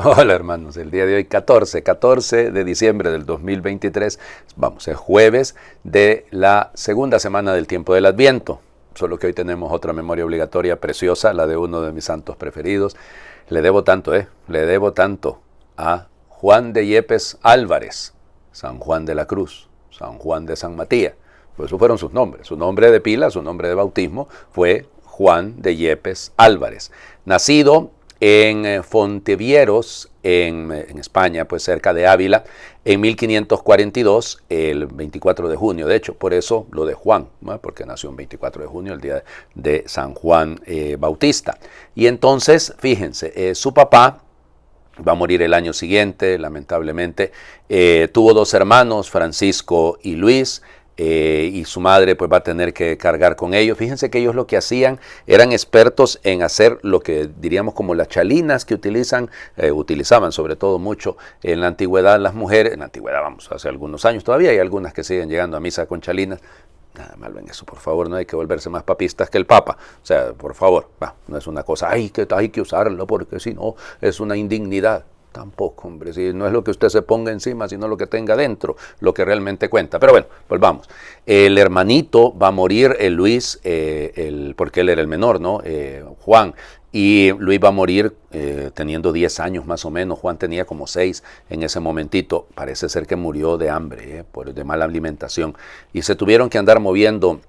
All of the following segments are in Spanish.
Hola hermanos, el día de hoy 14 de diciembre del 2023, vamos, es jueves de la segunda semana del tiempo del Adviento, solo que hoy tenemos otra memoria obligatoria preciosa, la de uno de mis santos preferidos. Le debo tanto, le debo tanto a Juan de Yepes Álvarez, San Juan de la Cruz, San Juan de San Matías, pues esos fueron sus nombres, su nombre de pila, su nombre de bautismo fue Juan de Yepes Álvarez, nacido en Fontevieros, en España, pues cerca de Ávila, en 1542, el 24 de junio. De hecho, por eso lo de Juan, ¿no? Porque nació el 24 de junio, el día de San Juan Bautista. Y entonces, fíjense, su papá va a morir el año siguiente, lamentablemente. Tuvo dos hermanos, Francisco y Luis. Y su madre pues va a tener que cargar con ellos. Fíjense que ellos lo que hacían eran expertos en hacer lo que diríamos como las chalinas que utilizaban sobre todo mucho en la antigüedad las mujeres. En la antigüedad, vamos, hace algunos años todavía hay algunas que siguen llegando a misa con chalinas. Nada malo en eso, por favor, no hay que volverse más papistas que el Papa. O sea, por favor, no es una cosa, hay que usarlo porque si no es una indignidad. Tampoco, hombre, si no es lo que usted se ponga encima, sino lo que tenga dentro, lo que realmente cuenta. Pero bueno, volvamos. El hermanito va a morir, Luis, porque él era el menor, ¿no? Juan. Y Luis va a morir teniendo 10 años más o menos. Juan tenía como 6 en ese momentito. Parece ser que murió de hambre, de mala alimentación. Y se tuvieron que andar moviendo.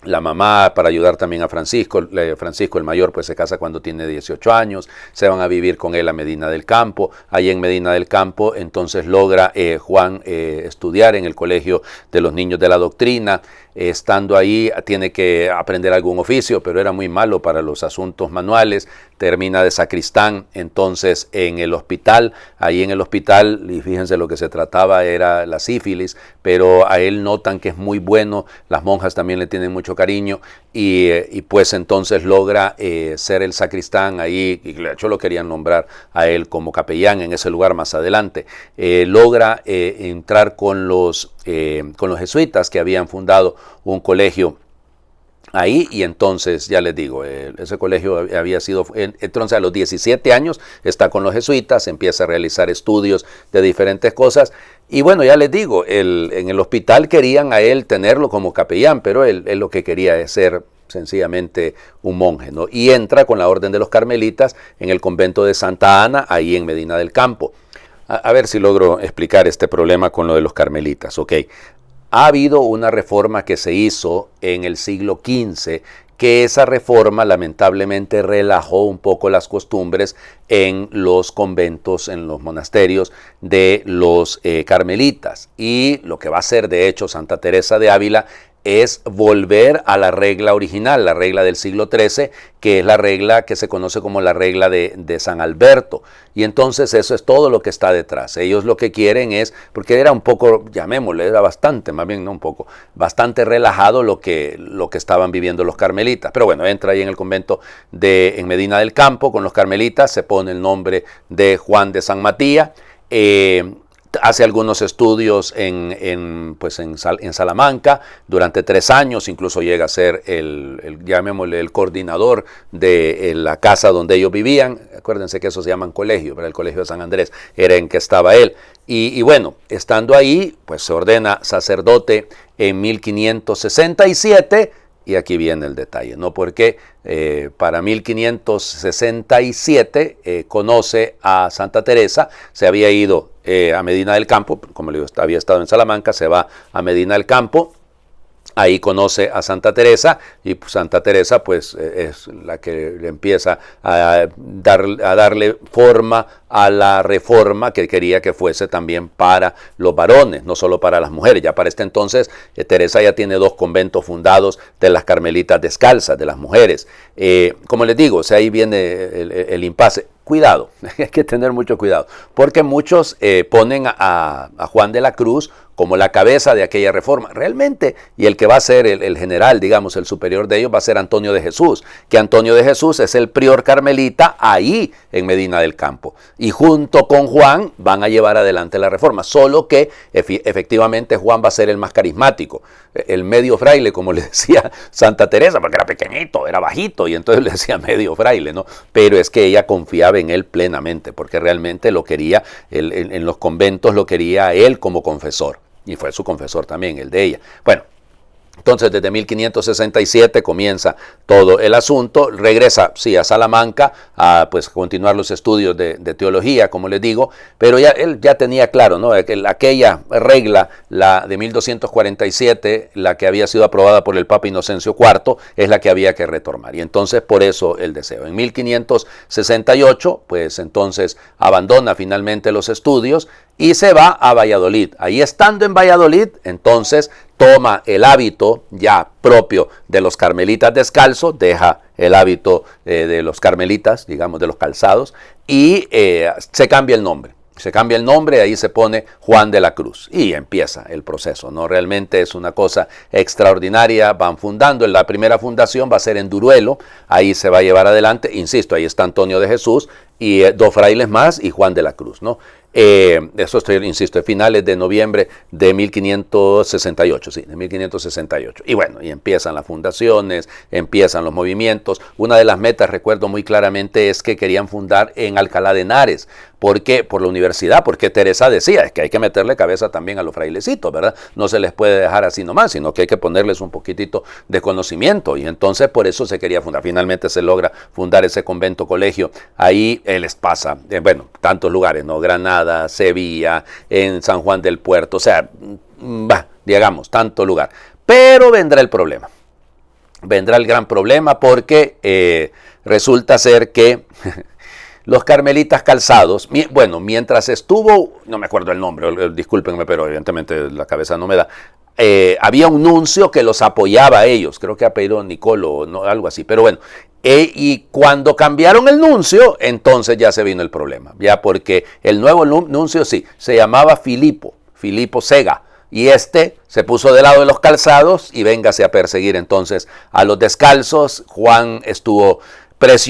La mamá para ayudar también a Francisco. Francisco el mayor pues se casa cuando tiene 18 años, se van a vivir con él a Medina del Campo. Ahí en Medina del Campo entonces logra Juan estudiar en el Colegio de los Niños de la Doctrina. Estando ahí tiene que aprender algún oficio, pero era muy malo para los asuntos manuales. Termina de sacristán entonces en el hospital. Ahí en el hospital, y fíjense lo que se trataba era la sífilis, pero a él notan que es muy bueno. Las monjas también le tienen mucho cariño y pues entonces logra ser el sacristán ahí, y de hecho lo querían nombrar a él como capellán en ese lugar más adelante. Logra entrar con los jesuitas que habían fundado un colegio ahí, y entonces ya les digo, ese colegio había sido, entonces a los 17 años está con los jesuitas, empieza a realizar estudios de diferentes cosas, y bueno, ya les digo, en el hospital querían a él tenerlo como capellán, pero él lo que quería es ser sencillamente un monje, ¿no? Y entra con la orden de los carmelitas en el convento de Santa Ana, ahí en Medina del Campo. A ver si logro explicar este problema con lo de los carmelitas, ok. Ha habido una reforma que se hizo en el siglo XV, que esa reforma lamentablemente relajó un poco las costumbres en los conventos, en los monasterios de los carmelitas. Y lo que va a hacer de hecho Santa Teresa de Ávila es volver a la regla original, la regla del siglo XIII, que es la regla que se conoce como la regla de San Alberto. Y entonces eso es todo lo que está detrás. Ellos lo que quieren es, porque era un poco, llamémosle, era bastante, más bien no un poco, bastante relajado lo que estaban viviendo los carmelitas. Pero bueno, entra ahí en el convento en Medina del Campo con los carmelitas, se pone el nombre de Juan de San Matías. Hace algunos estudios en Salamanca durante 3 años, incluso llega a ser llamémosle el coordinador de la casa donde ellos vivían. Acuérdense que eso se llaman colegio, pero el colegio de San Andrés era en que estaba él. Y bueno, estando ahí, pues se ordena sacerdote en 1567. Y aquí viene el detalle, ¿no? Porque para 1567 conoce a Santa Teresa, se había ido a Medina del Campo, como le digo, había estado en Salamanca, se va a Medina del Campo. Ahí conoce a Santa Teresa y Santa Teresa pues es la que le empieza a darle forma a la reforma que quería que fuese también para los varones, no solo para las mujeres. Ya para este entonces Teresa ya tiene 2 conventos fundados de las carmelitas descalzas, de las mujeres. Como les digo, o sea, ahí viene el impasse. Cuidado, hay que tener mucho cuidado, porque muchos ponen a Juan de la Cruz como la cabeza de aquella reforma. Realmente, y el que va a ser el general, digamos, el superior de ellos, va a ser Antonio de Jesús, que Antonio de Jesús es el prior carmelita ahí en Medina del Campo. Y junto con Juan van a llevar adelante la reforma, solo que efectivamente Juan va a ser el más carismático, el medio fraile, como le decía Santa Teresa, porque era pequeñito, era bajito, y entonces le decía medio fraile, ¿no? Pero es que ella confiaba en él plenamente, porque realmente lo quería, en los conventos lo quería él como confesor. Y fue su confesor también, el de ella. Bueno, entonces desde 1567 comienza todo el asunto, regresa, sí, a Salamanca a pues continuar los estudios de teología, como les digo, pero ya él ya tenía claro, ¿no? Aquella regla, la de 1247, la que había sido aprobada por el Papa Inocencio IV, es la que había que retomar, y entonces por eso el deseo. En 1568, pues entonces abandona finalmente los estudios y se va a Valladolid. Ahí estando en Valladolid, entonces toma el hábito ya propio de los carmelitas descalzos, deja el hábito de los carmelitas, digamos, de los calzados, y se cambia el nombre. Se cambia el nombre, ahí se pone Juan de la Cruz y empieza el proceso, ¿no? Realmente es una cosa extraordinaria, van fundando, la primera fundación va a ser en Duruelo, ahí se va a llevar adelante, insisto, ahí está Antonio de Jesús y dos frailes más y Juan de la Cruz, ¿no? Eso estoy, insisto, finales de noviembre de 1568, sí, de 1568. Y bueno, y empiezan las fundaciones, empiezan los movimientos. Una de las metas, recuerdo muy claramente, es que querían fundar en Alcalá de Henares. ¿Por qué? Por la universidad, porque Teresa decía, es que hay que meterle cabeza también a los frailecitos, ¿verdad? No se les puede dejar así nomás, sino que hay que ponerles un poquitito de conocimiento. Y entonces por eso se quería fundar. Finalmente se logra fundar ese convento colegio. Ahí les pasa, bueno, tantos lugares, ¿no? Granada, Sevilla, en San Juan del Puerto, o sea, digamos, tanto lugar. Pero vendrá el problema. Vendrá el gran problema porque resulta ser que los carmelitas calzados, bueno, mientras estuvo, no me acuerdo el nombre, discúlpenme, pero evidentemente la cabeza no me da, había un nuncio que los apoyaba a ellos, creo que apellido Nicolo, no, algo así, pero bueno, y cuando cambiaron el nuncio, entonces ya se vino el problema, ya porque el nuevo nuncio sí, se llamaba Filipo Sega, y se puso del lado de los calzados y véngase a perseguir entonces a los descalzos. Juan estuvo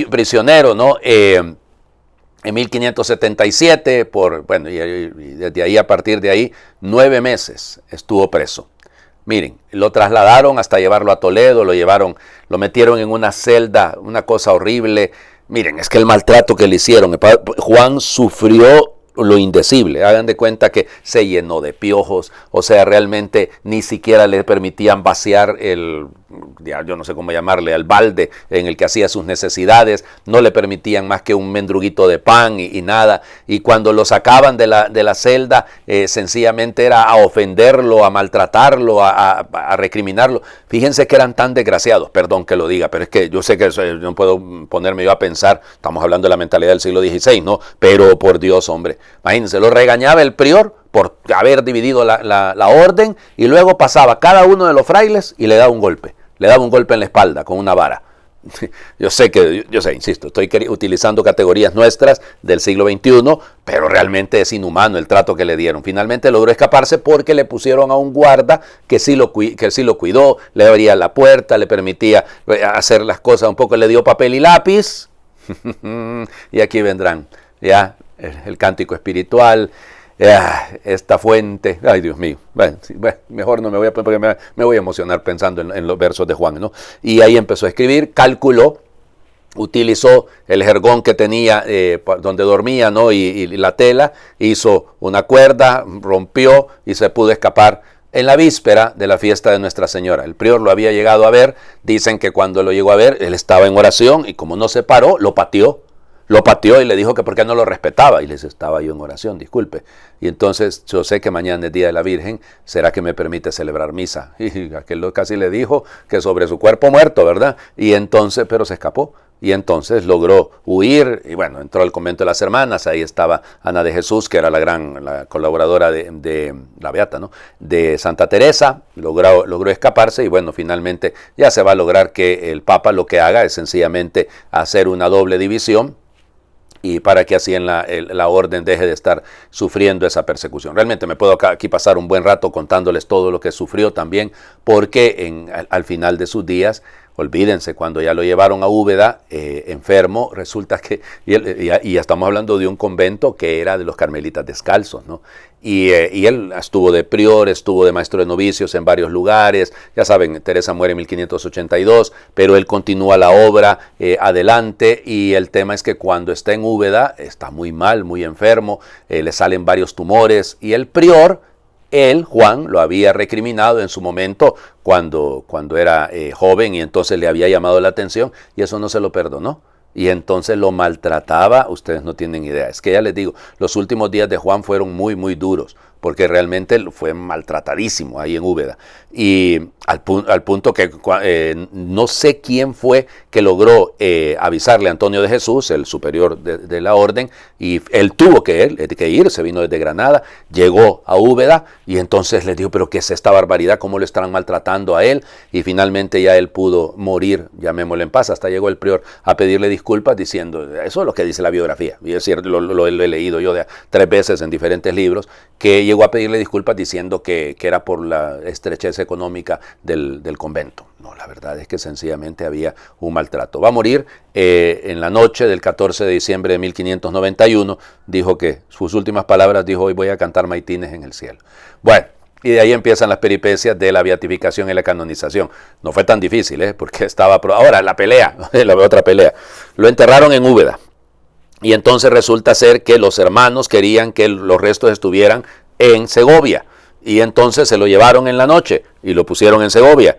prisionero, ¿no? En 1577, y desde ahí, a partir de ahí, 9 meses estuvo preso. Miren, lo trasladaron hasta llevarlo a Toledo, lo metieron en una celda, una cosa horrible. Miren, es que el maltrato que le hicieron, Juan sufrió lo indecible. Hagan de cuenta que se llenó de piojos, o sea, realmente ni siquiera le permitían vaciar yo no sé cómo llamarle, al balde en el que hacía sus necesidades, no le permitían más que un mendruguito de pan y nada, y cuando lo sacaban de la celda, sencillamente era a ofenderlo, a maltratarlo, a recriminarlo. Fíjense que eran tan desgraciados, perdón que lo diga, pero es que yo sé que no puedo ponerme yo a pensar, estamos hablando de la mentalidad del siglo XVI, ¿no? Pero por Dios, hombre, imagínense, lo regañaba el prior por haber dividido la orden, y luego pasaba cada uno de los frailes y le daba un golpe en la espalda con una vara. Yo sé, insisto, estoy utilizando categorías nuestras del siglo XXI, pero realmente es inhumano el trato que le dieron. Finalmente logró escaparse porque le pusieron a un guarda que sí lo cuidó, le abría la puerta, le permitía hacer las cosas un poco, le dio papel y lápiz, y aquí vendrán ya el cántico espiritual, esta fuente, ay Dios mío, mejor no me voy a poner porque me voy a emocionar pensando en los versos de Juan, ¿no? Y ahí empezó a escribir, calculó, utilizó el jergón que tenía donde dormía, ¿no? Y la tela, hizo una cuerda, rompió y se pudo escapar en la víspera de la fiesta de Nuestra Señora. El prior lo había llegado a ver, dicen que cuando lo llegó a ver, él estaba en oración y como no se paró, lo pateó y le dijo que por qué no lo respetaba. Y les estaba yo en oración, disculpe. Y entonces yo sé que mañana es Día de la Virgen, ¿será que me permite celebrar misa? Y aquel casi le dijo que sobre su cuerpo muerto, ¿verdad? Y entonces, pero se escapó. Y entonces logró huir, y bueno, entró al convento de las hermanas, ahí estaba Ana de Jesús, que era la colaboradora de la beata, ¿no? De Santa Teresa, logró escaparse, y bueno, finalmente ya se va a lograr que el Papa lo que haga es sencillamente hacer una doble división, y para que así la orden deje de estar sufriendo esa persecución. Realmente me puedo aquí pasar un buen rato contándoles todo lo que sufrió también, porque al final de sus días, olvídense, cuando ya lo llevaron a Úbeda, enfermo, resulta que, y ya estamos hablando de un convento que era de los carmelitas descalzos, ¿no? Y él estuvo de prior, estuvo de maestro de novicios en varios lugares. Ya saben, Teresa muere en 1582, pero él continúa la obra adelante, y el tema es que cuando está en Úbeda está muy mal, muy enfermo, le salen varios tumores, y el prior, él, Juan, lo había recriminado en su momento cuando era joven, y entonces le había llamado la atención, y eso no se lo perdonó. Y entonces lo maltrataba, ustedes no tienen idea. Es que ya les digo, los últimos días de Juan fueron muy, muy duros, porque realmente fue maltratadísimo ahí en Úbeda. Y al punto que no sé quién fue que logró avisarle a Antonio de Jesús, el superior de la orden, y él tuvo que ir, se vino desde Granada, llegó a Úbeda, y entonces les dijo, pero ¿qué es esta barbaridad? ¿Cómo lo estarán maltratando a él? Y finalmente ya él pudo morir, llamémosle en paz. Hasta llegó el prior a pedirle disculpas diciendo, eso es lo que dice la biografía, y es cierto, lo he leído yo 3 veces en diferentes libros, que llegó a pedirle disculpas diciendo que era por la estrechez económica del convento. No, la verdad es que sencillamente había un maltrato. Va a morir en la noche del 14 de diciembre de 1591, dijo que sus últimas palabras, dijo, hoy voy a cantar maitines en el cielo. Bueno, y de ahí empiezan las peripecias de la beatificación y la canonización. No fue tan difícil, porque estaba... Ahora, la pelea, la otra pelea. Lo enterraron en Úbeda. Y entonces resulta ser que los hermanos querían que los restos estuvieran en Segovia. Y entonces se lo llevaron en la noche y lo pusieron en Segovia.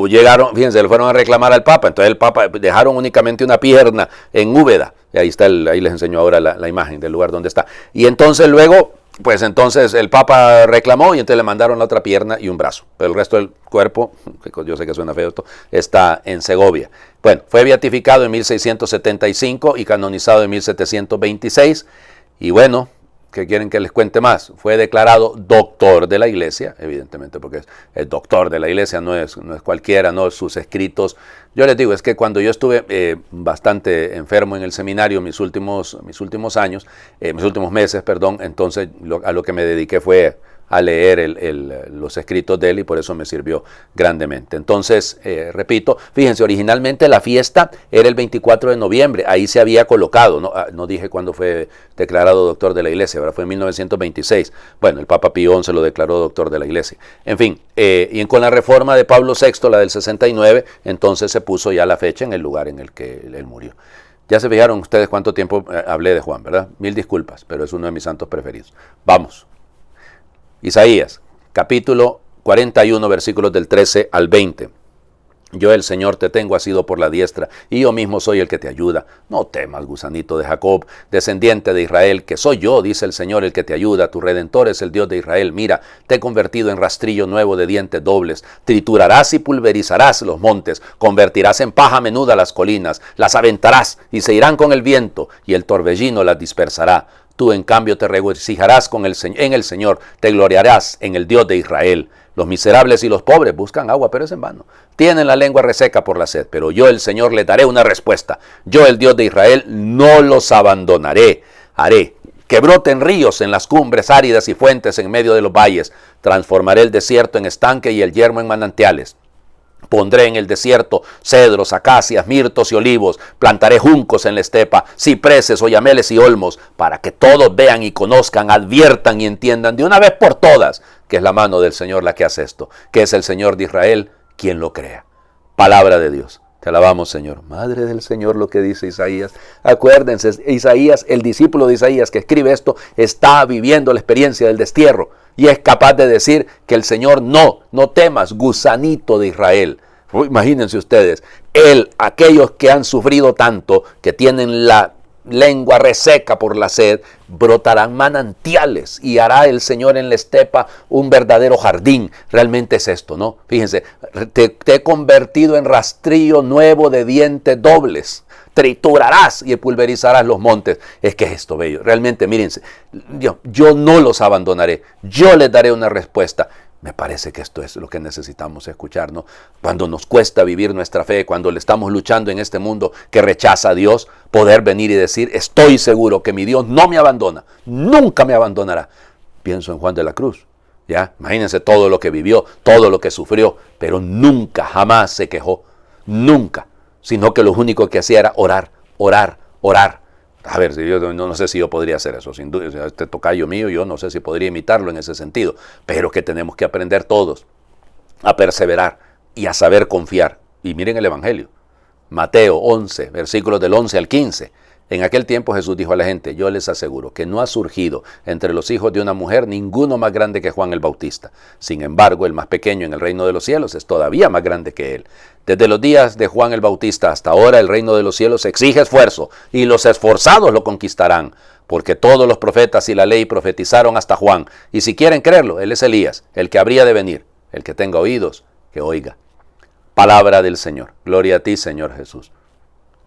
Llegaron, fíjense, le fueron a reclamar al Papa. Entonces el Papa dejaron únicamente una pierna en Úbeda. Y ahí está, ahí les enseño ahora la imagen del lugar donde está. Y entonces luego... Pues entonces el Papa reclamó, y entonces le mandaron la otra pierna y un brazo. Pero el resto del cuerpo, yo sé que suena feo esto, está en Segovia. Bueno, fue beatificado en 1675 y canonizado en 1726. Y bueno, ¿qué quieren que les cuente más? Fue declarado doctor de la Iglesia, evidentemente, porque es el doctor de la Iglesia, no es cualquiera, no sus escritos. Yo les digo, es que cuando yo estuve bastante enfermo en el seminario mis últimos meses, entonces a lo que me dediqué fue a leer los escritos de él, y por eso me sirvió grandemente. Entonces, repito, fíjense, originalmente la fiesta era el 24 de noviembre, ahí se había colocado, no dije cuándo fue declarado doctor de la Iglesia, ahora fue en 1926. Bueno, el Papa Pío XI lo declaró doctor de la Iglesia. En fin, con la reforma de Pablo VI, la del 69, entonces se puso ya la fecha en el lugar en el que él murió. Ya se fijaron ustedes cuánto tiempo hablé de Juan, ¿verdad? 1000 disculpas, pero es uno de mis santos preferidos. Vamos. Isaías, capítulo 41, versículos del 13 al 20. Yo, el Señor, te tengo asido por la diestra, y yo mismo soy el que te ayuda. No temas, gusanito de Jacob, descendiente de Israel, que soy yo, dice el Señor, el que te ayuda. Tu Redentor es el Dios de Israel. Mira, te he convertido en rastrillo nuevo de dientes dobles. Triturarás y pulverizarás los montes, convertirás en paja menuda las colinas, las aventarás y se irán con el viento, y el torbellino las dispersará. Tú, en cambio, te regocijarás en el Señor, te gloriarás en el Dios de Israel. Los miserables y los pobres buscan agua, pero es en vano. Tienen la lengua reseca por la sed, pero yo, el Señor, les daré una respuesta. Yo, el Dios de Israel, no los abandonaré. Haré que broten ríos en las cumbres áridas y fuentes en medio de los valles. Transformaré el desierto en estanque y el yermo en manantiales. Pondré en el desierto cedros, acacias, mirtos y olivos. Plantaré juncos en la estepa, cipreses, oyameles y olmos, para que todos vean y conozcan, adviertan y entiendan de una vez por todas que es la mano del Señor la que hace esto, que es el Señor de Israel quien lo crea. Palabra de Dios. Te alabamos, Señor. Madre del Señor, lo que dice Isaías. Acuérdense, Isaías, el discípulo de Isaías que escribe esto, está viviendo la experiencia del destierro y es capaz de decir que el Señor no temas, gusanito de Israel. Imagínense ustedes, aquellos que han sufrido tanto, que tienen la lengua reseca por la sed, brotarán manantiales y hará el Señor en la estepa un verdadero jardín. Realmente es esto, ¿no? Fíjense, te he convertido en rastrillo nuevo de dientes dobles. Triturarás y pulverizarás los montes. Es que es esto bello. Realmente, mírense, yo no los abandonaré. Yo les daré una respuesta. Me parece que esto es lo que necesitamos escuchar, ¿no? Cuando nos cuesta vivir nuestra fe, cuando le estamos luchando en este mundo que rechaza a Dios, poder venir y decir, estoy seguro que mi Dios no me abandona, nunca me abandonará. Pienso en Juan de la Cruz, ¿ya? Imagínense todo lo que vivió, todo lo que sufrió, pero nunca, jamás se quejó, nunca, sino que lo único que hacía era orar, orar, orar. A ver, yo no sé si yo podría hacer eso, sin duda, este tocayo mío, yo no sé si podría imitarlo en ese sentido, pero que tenemos que aprender todos a perseverar y a saber confiar. Y miren el Evangelio, Mateo 11, versículos del 11 al 15. En aquel tiempo Jesús dijo a la gente, yo les aseguro que no ha surgido entre los hijos de una mujer ninguno más grande que Juan el Bautista. Sin embargo, el más pequeño en el reino de los cielos es todavía más grande que él. Desde los días de Juan el Bautista hasta ahora el reino de los cielos exige esfuerzo y los esforzados lo conquistarán. Porque todos los profetas y la ley profetizaron hasta Juan. Y si quieren creerlo, él es Elías, el que habría de venir. El que tenga oídos, que oiga. Palabra del Señor. Gloria a ti, Señor Jesús.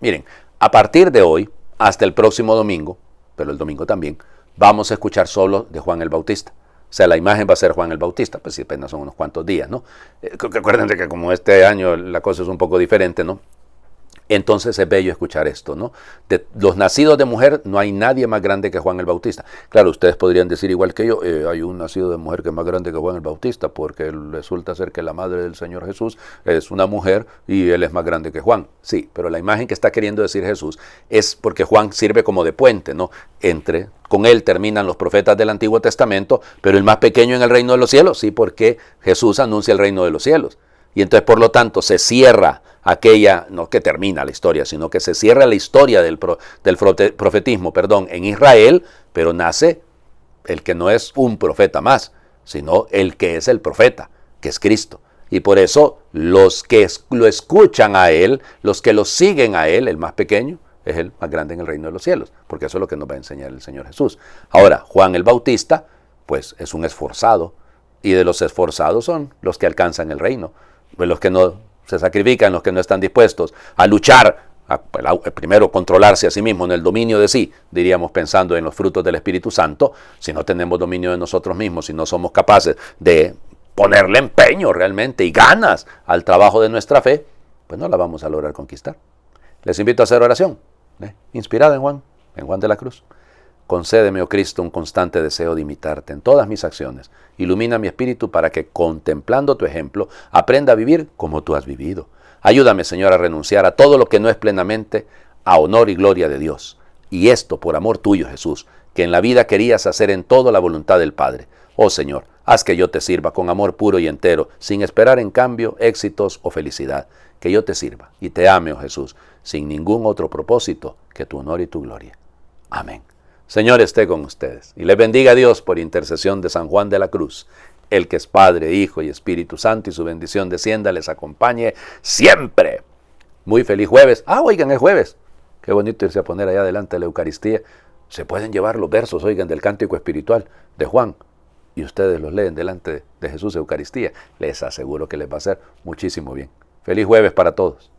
Miren, a partir de hoy, hasta el próximo domingo, pero el domingo también, vamos a escuchar solo de Juan el Bautista. O sea, la imagen va a ser Juan el Bautista, pues si apenas son unos cuantos días, ¿no? Acuérdense que como este año la cosa es un poco diferente, ¿no? Entonces es bello escuchar esto, ¿no? De los nacidos de mujer no hay nadie más grande que Juan el Bautista. Claro, ustedes podrían decir igual que yo, hay un nacido de mujer que es más grande que Juan el Bautista, porque resulta ser que la madre del Señor Jesús es una mujer y él es más grande que Juan. Sí, pero la imagen que está queriendo decir Jesús es porque Juan sirve como de puente, ¿no? Con él terminan los profetas del Antiguo Testamento, pero el más pequeño en el reino de los cielos, sí, porque Jesús anuncia el reino de los cielos. Y entonces, por lo tanto, se cierra aquella, no que termina la historia, sino que se cierra la historia del profetismo, en Israel, pero nace el que no es un profeta más, sino el que es el profeta, que es Cristo. Y por eso los que lo escuchan a él, los que lo siguen a él, el más pequeño, es el más grande en el reino de los cielos, porque eso es lo que nos va a enseñar el Señor Jesús. Ahora, Juan el Bautista, pues es un esforzado, y de los esforzados son los que alcanzan el reino. Pues los que no se sacrifican, los que no están dispuestos a luchar, a primero controlarse a sí mismo en el dominio de sí, diríamos pensando en los frutos del Espíritu Santo. Si no tenemos dominio de nosotros mismos, si no somos capaces de ponerle empeño realmente y ganas al trabajo de nuestra fe, pues no la vamos a lograr conquistar. Les invito a hacer oración, inspirada en Juan de la Cruz. Concédeme, oh Cristo, un constante deseo de imitarte en todas mis acciones. Ilumina mi espíritu para que, contemplando tu ejemplo, aprenda a vivir como tú has vivido. Ayúdame, Señor, a renunciar a todo lo que no es plenamente a honor y gloria de Dios. Y esto por amor tuyo, Jesús, que en la vida querías hacer en todo la voluntad del Padre. Oh Señor, haz que yo te sirva con amor puro y entero, sin esperar en cambio éxitos o felicidad. Que yo te sirva y te ame, oh Jesús, sin ningún otro propósito que tu honor y tu gloria. Amén. Señor esté con ustedes y les bendiga a Dios por intercesión de San Juan de la Cruz, el que es Padre, Hijo y Espíritu Santo, y su bendición descienda, les acompañe siempre. Muy feliz jueves. Oigan, es jueves. Qué bonito irse a poner allá delante de la Eucaristía. Se pueden llevar los versos, oigan, del cántico espiritual de Juan, y ustedes los leen delante de Jesús Eucaristía. Les aseguro que les va a hacer muchísimo bien. Feliz jueves para todos.